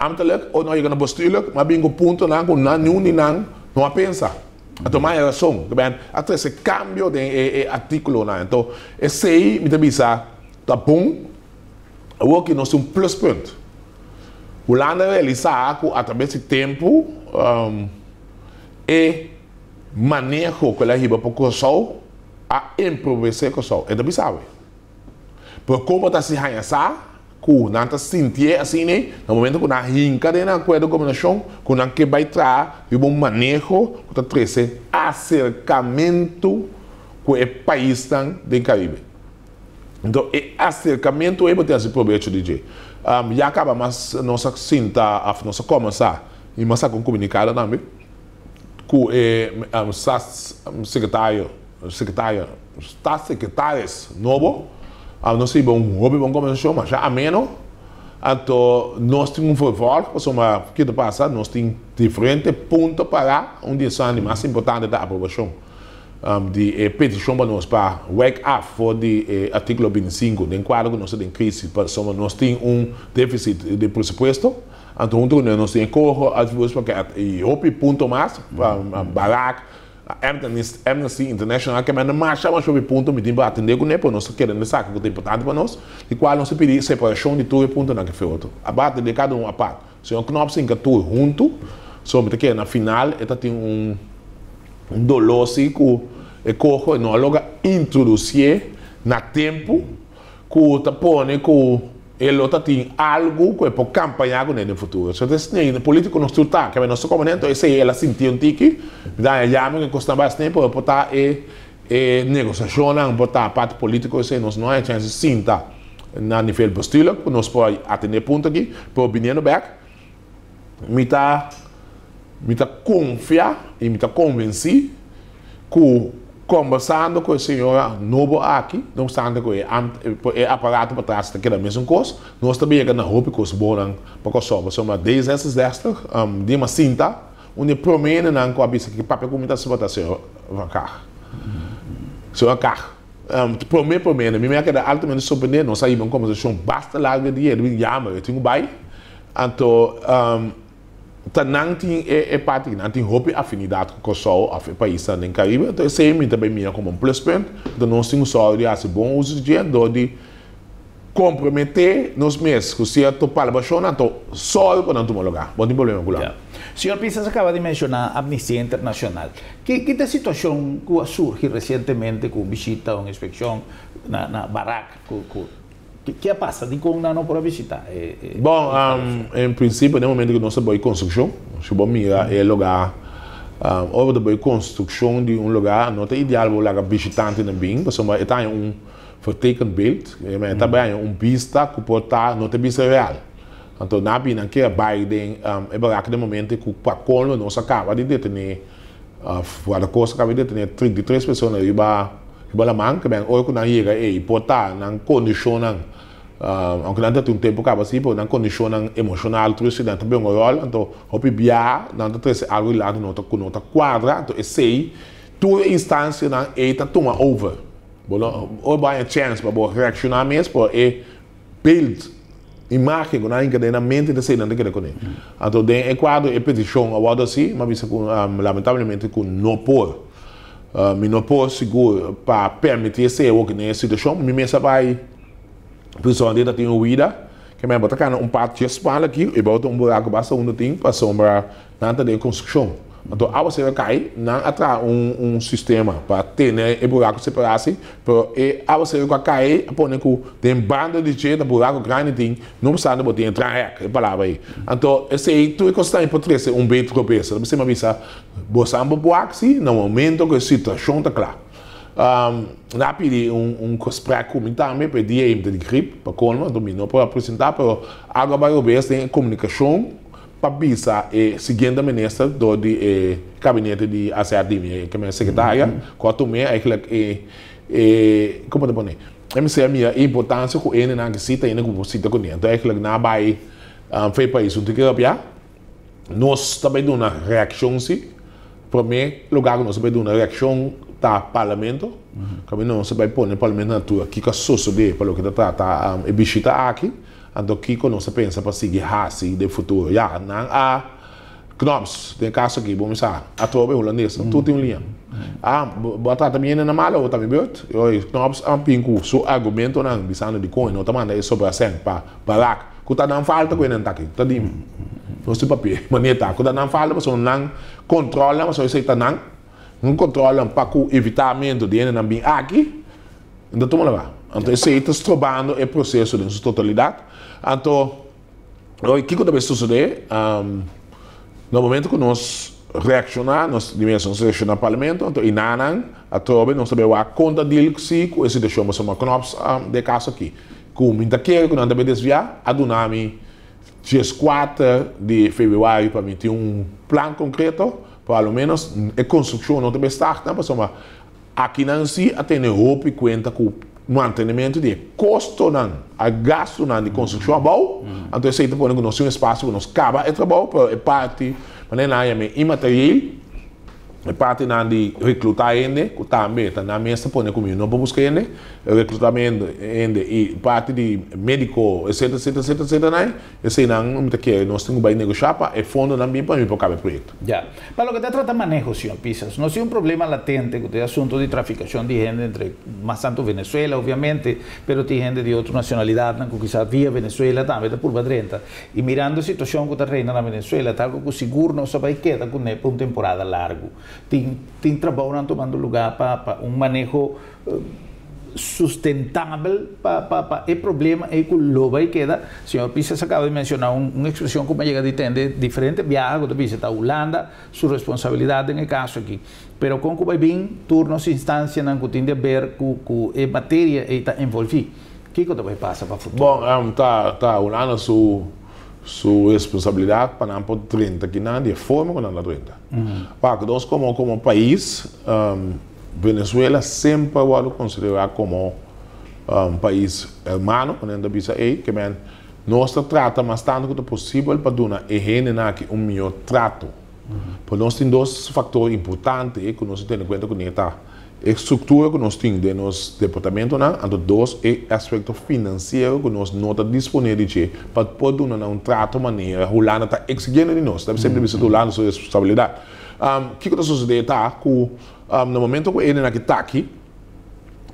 ambtelijk, ou não chega na bestuurlijk, mas bingo ponto não, com não a pensar. Então, mais razão, até esse cambio de artículo, então, esse aí, me avisa, tá bom, o que nós temos um plus ponto. Holanda realizar através do tempo e manejo que ela riba para o Kosovo a improvisar o Kosovo. É sabe? Por como está se arranhar, que não está sentir assim, né? No momento que não rinca de acordo com a combinação, que não que vai trazer um manejo que está trazendo acercamento com o país do Caribe. Então, o acercamento é para ter esse proveito de dia. Já acaba mas nossa cinta a nossa começar e mas com comunicado também com secretários novo não sei bom hobby bom começou mas já ameno então nós temos um favor uma que passa nós temos diferentes pontos para onde são mais importante da aprovação de petição para nós para wake up for de artigo 25 de enquadro que nós temos crise para nós temos déficit de presupuesto então nós temos corro porque e outro ponto mais Barak Amnesty International que manda mais sobre ponto me tem para atender com ele nós queremos saber que é importante para nós e qual nós pedimos separação de tudo ponto na que foi outro abate de cada um a parte se nós sim que tudo junto sobre que na final está tem um dolor que e corro não logo introduzir na tempo que tá põe que ele outra tem algo que pode campanhar com ele no futuro. Se você tem político não está que nós comandante esse ela sentiu um tique dá chama que custa bastante para botar negociação não botar a parte política esse nós não é chance sinta na nível postura nós pode atender ponto aqui por opinião back me tá confiar e me tá convencer que conversando com o senhor novo aqui, não obstante que o aparato para trás daquela mesma coisa, nós também chegamos na roupa que os bons para Kosovo. Somos 10 essas destas, de uma cinta, onde promene não com a bisa que papel como está se botar seu carro. Seu carro. Promene, me é altamente surpreendente, nós saímos com uma conversação bastante larga de ele, eu tenho bai, então não tem parte, não tem roupa afinidade com o Kosovo, o país do Caribe, então esse é também minha como um plus point, então nós temos só de fazer bom uso de dinheiro, de comprometer nos meses, que se a topar a baixona, então só para não tomar lugar, não tem problema com lá. Senhor Pisas acaba de mencionar a Amnistia Internacional. Que situação que surge recentemente com visita ou inspeção na Barak? Que passa de como não para visitar? Bom, em princípio, no momento que nós estamos em construção, se vamos mirar o lugar, ou estamos em construção de lugar, não é ideal para o lugar visitante também, porque está em verteken beeld, mas também é vista que pode estar, não é vista real. Então, na Bina, que é Biden, é barato no momento que o Pacolo nós acaba de detener, fora da costa, acaba de detener 33 pessoas riba la man que bem hoje quando chega e pode estar na condição Aunque não tem tempo acaba assim, por uma condição emocional, tudo isso dentro bem um rol, então hopi bia, dentro três algo lá nota com nota quadra, então esse toda instância não é tá toma over, bom, ou vai a chance para bom reaccionar mesmo, por build imagem com a encadenamento de sei não tem que reconhecer. Então tem Equador é petição agora assim, mas isso com lamentavelmente com não por, me não por seguro para permitir ser o que nessa situação, me mesmo vai principalmente tem uma vida que me botar parte de espalha aqui e bota buraco basta tem para sombra nada de construção. Então, ao você cai, não atrás sistema para ter o buraco separado, e ao você cai, põe que tem banda de jeito, buraco grande tem, não precisa botar entrar é palavra aí. Então, esse aí tu é constante para trazer bem tropeço. Você me avisa, você não pode no momento que a situação está clara. Na pedi gesprek com também pedi de gripe para colma, domino para apresentar, mas agora vai haver tem comunicação para bisa e seguinte ministra do gabinete de ACADMI, que é secretária, quanto me como te pone, a minha importância com ele na visita e na visita com ele, então é que na vai foi para isso, então que nós também damos uma reação se, para mim lugar nós também damos uma reação tá parlamento, que não se vai pôr no parlamento na tua, que sucede para o que está a visita aqui, então que nós pensa para seguir assim de futuro, já não há knops, tem caso aqui, vamos lá, a tropa holandesa, tudo tem linha, botar também na mala ou também bot, knops pinco, seu argumento não bisando de coin, não também é sobre a sen para barac, que tá não falta com ele não tá aqui, tá dim, não se papel, maneta, que tá não falta, mas não controla, mas você tá não controla para o evitamento de não vir aqui, então toma lá. Então esse aí está trabalhando o processo em sua totalidade. Então, o que também sucede, no momento que nós reaccionamos, nós reaccionamos no parlamento, então inanan, a trobe nós sabemos a conta dele que com esse deixou mas uma knops de caso aqui, com muita queira que não deve desviar, a dunami dia 4 de fevereiro para mim tem plano concreto. Pelo menos a construção não deve estar, não, mas aqui não se atende roupa e conta com o mantenimento de custo não, a gasto não de construção bom, então se você põe que nós temos um espaço que nós acaba é trabalho, é parte, mas não é imaterial, é parte não de recrutar ainda, que também está na mesa põe comigo, não buscar ainda, recrutamento ainda e parte de médico, etc, não, esse não me quer, nós temos que negociar para o fundo também para mim para cada projeto. Já, para lo que te trata manejo, senhor Pisas, nós temos problema latente com o assunto de traficação de gente entre, mais tanto Venezuela, obviamente, pero tem gente de outra nacionalidade, que quizás via Venezuela também, da curva 30, e mirando a situação que está reina na Venezuela, tal que seguro não se vai quedar com uma temporada largo. Tem trabalho tomando lugar para manejo sustentável para o problema é que lo vai quedar. O senhor Pisas acaba de mencionar uma expressão como llega de entender diferentes viajes, que visita a Holanda, sua responsabilidade no caso aqui. Pero com que vai vir turnos, instâncias, que tem a ver com a matéria que está envolvida. O que vai passar para o futuro? Bom, tá Holanda sua responsabilidade para não por 30 que não de forma como não 30. Para nós como país, Venezuela sempre vai considerar como país hermano, quando a bisa aí, que nós trata mais tanto quanto possível para dar a melhor trato. Por nós tem dois fatores importantes que nós temos em conta com a estrutura que nós temos de nosso departamento, e dois é o aspecto financeiro que nós não está disponível para poder dar trato de maneira que a Holanda está exigindo de nós. Deve sempre visitar a Holanda sua responsabilidade. O que está sucedendo é no momento que ele está aqui,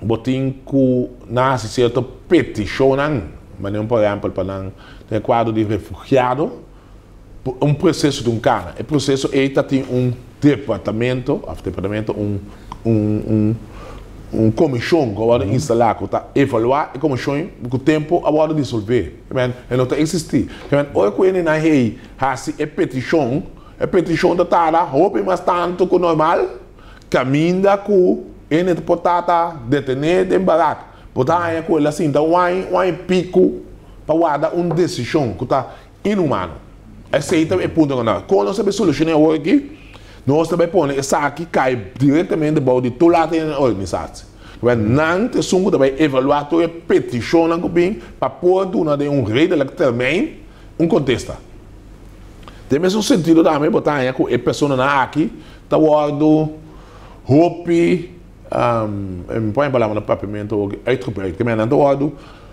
botem que nasce certa petição, mas não por exemplo para o quadro de refugiado, processo de cara. O processo tem departamento, comissão que vai instalar, que está evaluar a comissão que o tempo vai dissolver. Ele não está existindo. Olha que ele não é a petição da tarde, roupa mais tanto que normal, caminha com ele pode estar detenido em barato. Pode estar com ele assim, então vai pico para dar uma decisão que está inumana. Esse é o ponto que nós. Quando nós sabemos solucionar o aqui, nós também põe essa aqui cai diretamente de toda a organização. Não te sungo também evaluar a petição na cupim para pôr de rei de termine contesta. Tem mesmo sentido também botar aí que a pessoa na aqui tá guardo hope põe a palavra no papimento uitgebreid que men aan de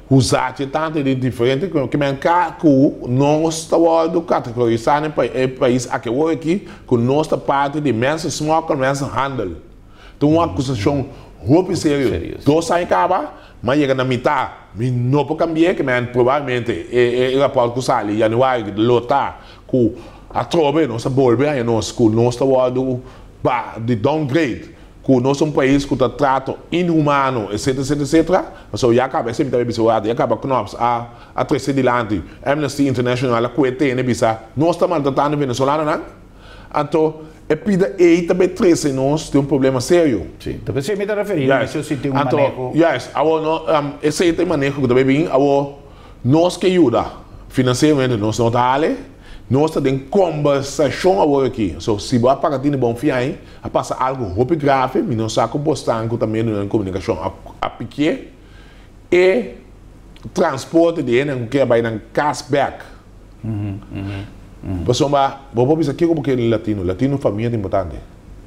usar tanto de diferente que men que nós está guardo categorizar no país aqui o aqui com nossa parte de mensen smokkel mensen handel. Então uma acusação hope sério. Dois aí acaba mas chega na metade não pode cambiar que men provavelmente o rapport que sai em janeiro de lotar que a trobe nossa bolbe aí nós que nós está guardo de downgrade que nós somos um país que está trato inhumano, etc, etc, etc. Mas já acaba, sempre está episódio, já acaba com nós a trazer adiante. Amnesty International, a coete, né, bisa, nós estamos maltratando venezuelanos, não? Então, é pida aí também trazer nós tem problema sério. Sim, também se me está referindo, isso se tem manejo. Yes, esse tem manejo que também vem, nós que ajuda financeiramente, nós não está ali. Nós temos conversação agora aqui. Se você pagar de bom fim, a passar algo muito grave, mas não sabe compostar também na comunicação a pique e transporte de ele que vai na cashback. Pessoal, vou pensar aqui como que é latino família é importante.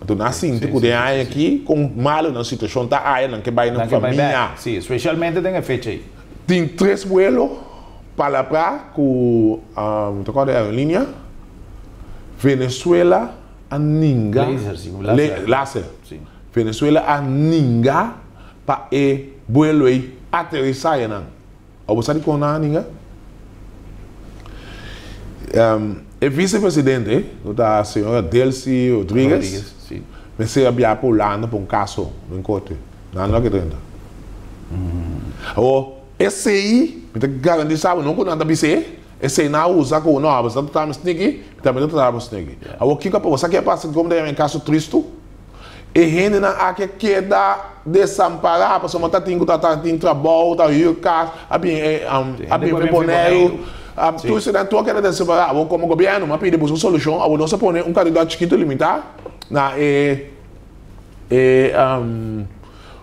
Então, assim, tem que aqui com mal na situação tá aí, não que vai na família. Sim, especialmente tem a fecha aí. Tem 3 vuelos palavra com a aerolínea Venezuela a ninga laser Venezuela a ninga para vuelo aí aterrissar não ou você sabe como ninga o vice-presidente da senhora Delcy Rodrigues me se havia pulando por caso em corte não que tenta esse aí, me garantir sabe não quando anda bise, esse não usa com não, você tá me sneaky, também tá me sneaky. O que para você que passa como daí em caso triste, e gente na aqui queda desamparada, pessoa tá tendo trabalho, tá rica, a bem boneiro, tu se dá tua queda desamparada, como governo, mas pede uma solução, a nossa põe um candidato chiquito limitar na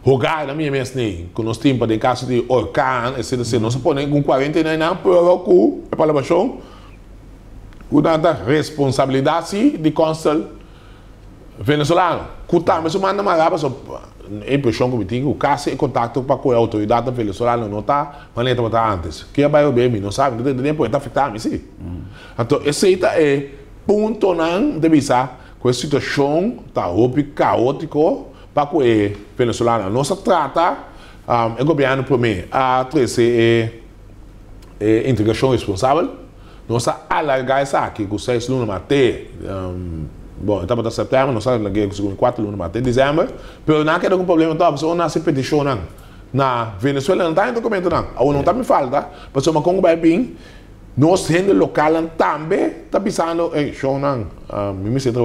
rogar na minha mesa, com nós temos de caso de orcão, etc. Nós põe com 49 anos, por a palavra chão, com tanta responsabilidade de consul venezuelano. Com também se manda mais rápido, a impressão que eu tenho, o caso é contato para com a autoridade venezuelana não está, mas nem está antes. Que é bairro bem, não sabe, não tem tempo está afetado, sim. Então esse é ponto não de visar com a situação tá caótico. Para que o venezuelano não se trata, o governo promete a trazer integração responsável, não se alargar isso aqui, com 6 lunas até, bom, estava até setembro, não se alargar com 4 lunas até dezembro, mas não quer algum problema, então a pessoa não se petição na Venezuela, não está em documento, não, não está me falta, mas uma conga vai bem, nós, gente local, também está pensando, show não, me sinto,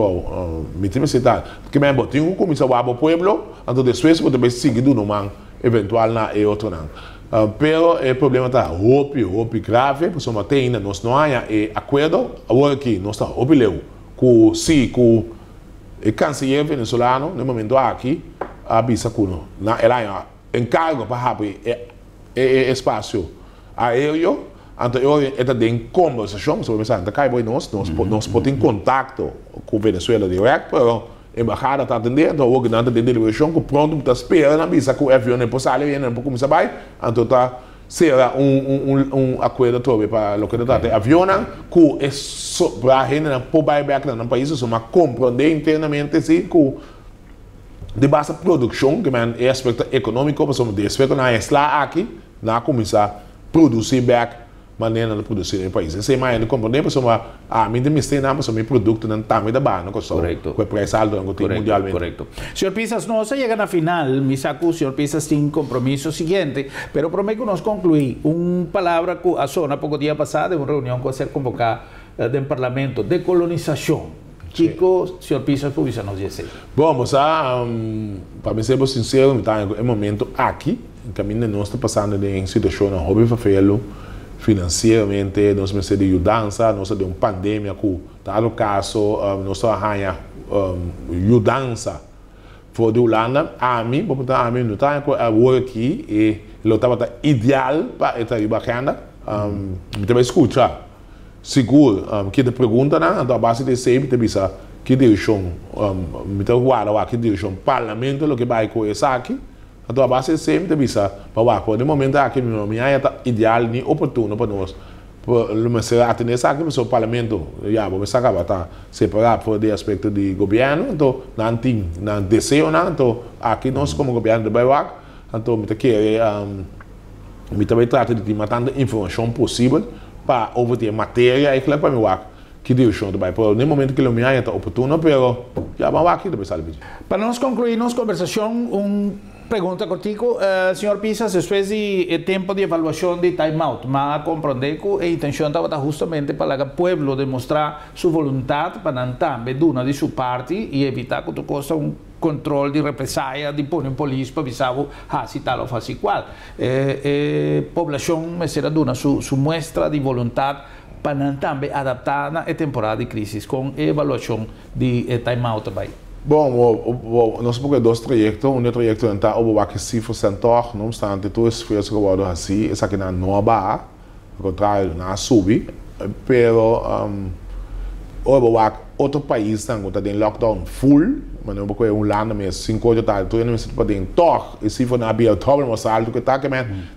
porque me botinho com começar o pueblo, então depois pode também seguir do nome eventual na e outro não. Pero o problema está hope grave, porque nós ainda nós não há acordo, agora aqui nós está opileu, com o canceler venezuelano, no momento aqui, avisa com ela encargo para abrir espaço aéreo. Então, eu estou em conversação sobre isso. Então, nós podemos em contato com a Venezuela direto, mas a embaixada está atendendo, então, o está de deliberação, que pronto, está esperando, avisa que o avião é possível, e não começar a vai, então, está será acordo todo para a localidade. Avião, que é para a gente, por buyback no país, mas compreender internamente, assim, que de base produção, que é aspecto econômico, mas de aspecto na isla aqui, na começar a produzir back maneira de produzir no país. Esse é mais de compreender, pessoal, a mim de misturar, pessoal, meu produto não está muito bem, não correto. Com o preço alto mundialmente. Correcto. Senhor Pisas, nós chegamos na final, me saco, senhor Pisas tem compromisso seguinte, pero prometo que nós concluir palavra que a zona pouco dia passado, uma reunião que vai ser convocada do Parlamento de colonização. Chico, senhor Pisas, por isso nos dizer. Bom, para ser sincero, é momento aqui, o caminho nós está passando em situação na hobby para financeiramente, nós precisamos de ajudança, nós temos uma pandemia que, dado caso, nós arranha ajudança voor de Holanda, AMI, bijvoorbeeld AMI, nu tá com a work e lo tava ideal para esta agenda. Te vai escutar. Seguro, que te pergunta na, então a base de sempre te bisa que direção, me te guarda que direção parlamento lo que vai com essa aqui. Então a base de sempre te bisa para o no momento aqui no minha é ideal nem oportuno para nós. Mas se atender essa aqui, o parlamento já vamos sacar para separar por de aspecto de governo, então não tem não desejo não, então aqui nós como governo de Baiuac, então me te quer me também trata de matar informação possível para obter matéria aí que para me Baiuac que direção de Baiuac. No momento que o minha é oportuno, pero já vamos aqui depois sabe. Para nós concluir nossa conversação, pergunta contigo, senhor Pisas, después de tiempo de evaluación de timeout, mas comprender que la intención estaba justamente para que el pueblo demostrar su voluntad para también de de su parte y evitar que tu cosa un control de represalia, de poner policía para avisar si tal o así cual. Población me será duna su muestra de voluntad para también adaptar a la temporada de crisis con evaluación de timeout também. Bom, nós temos dois trajetos. Trajeto está o que se for sentar, não obstante, tu esforço que eu vou assim, essa aqui não é baixa, o contrário, não sube, pero outro país está em lockdown full, mas não é lado mesmo, 5 de tarde, tu não se pode tocar, e se for na Bia Trouble, mas algo que está que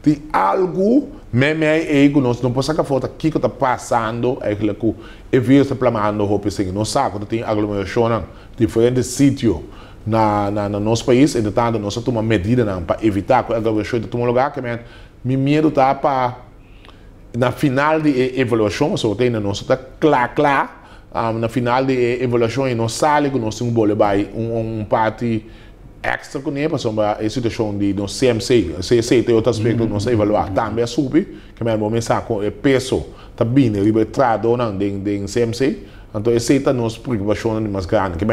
tem algo mesmo aí que nós não podemos sacar foto aqui que está passando, é que é visto plamando roupa assim, não sabe, tem aglomeração diferentes sítios no nosso país, entretanto, nós tomamos medidas para evitar que a aglomeração de um lugar que meu medo está para na final de evaluação, só tem nós está claro, na final de evaluação nós sale que nós temos parte extra com ele, para a situação de no CMC, CC tem outro aspecto que nós evaluar também é super, que é o mesmo com o peso também libertado em CMC, então essa é a nossa preocupação mais grande, que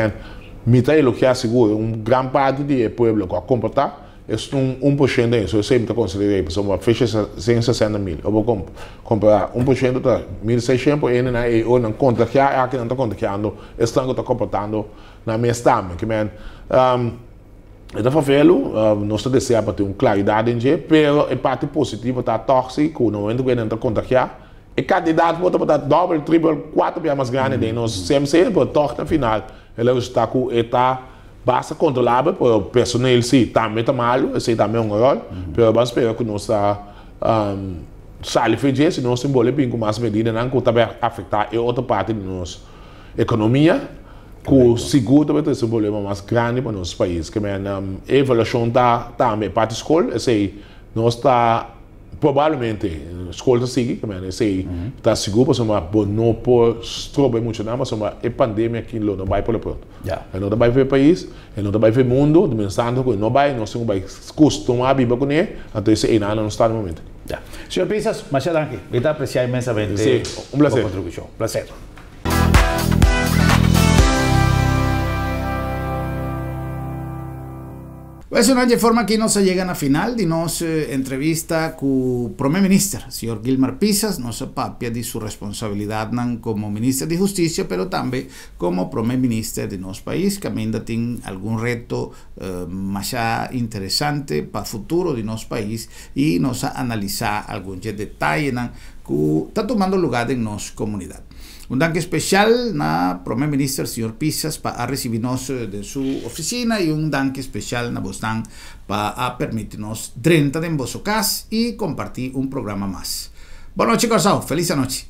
é o que assegura grande parte do povo que comportar é 1% disso, eu sempre considerei, por exemplo, fecha 160 mil, eu vou comprar 1% de 1.600 e eu não contagiar, aqui não está contagiando, estão comportando na minha estama, que é então, nós desejamos para ter claridade em dia, mas a parte positiva está tóxico, no momento que não está contagiar, e candidato pode botar dobro, triplo, 4 vezes mais grande de nós CMC, por torta final, ele está com está basta controlável, para o personal sim, também está mal, esse também é rol, mas vamos esperar que nós saia feijão, se nós temos com mais medidas, não que também afetar a outra parte da nossa economia, que seguro também tem um problema mais grande para o nosso país, que a evaluação está também parte da escola, nós está provavelmente a escola sigue, que está seguro, para não por estrobe muito não, mas a pandemia aqui não vai para o pronto. Não vai para o país, não vai para o mundo, pensando que não vai, nós não vai acostumar a viver com ele, então esse ainda não está no momento. Senhor Pisas, muchas gracias. Eu aprecio imensamente sua contribuição. Prazer. Pues una forma que nos llegan a final de nos entrevista con el primer ministro, señor Guilmar Pisas, nos papia de su responsabilidad como ministro de Justicia, pero también como primer ministro de nuestro país, que ainda tiene algún reto más interesante para el futuro de nuestro país y nos analizar algunos detalles que está tomando lugar en nuestra comunidad. Un danke especial na primer ministro, señor Pisas, para recibirnos de su oficina y un danke especial na Bostan para permitirnos 30 de vuestro casa y compartir un programa más. Buenas noches, Corsao. Feliz noche.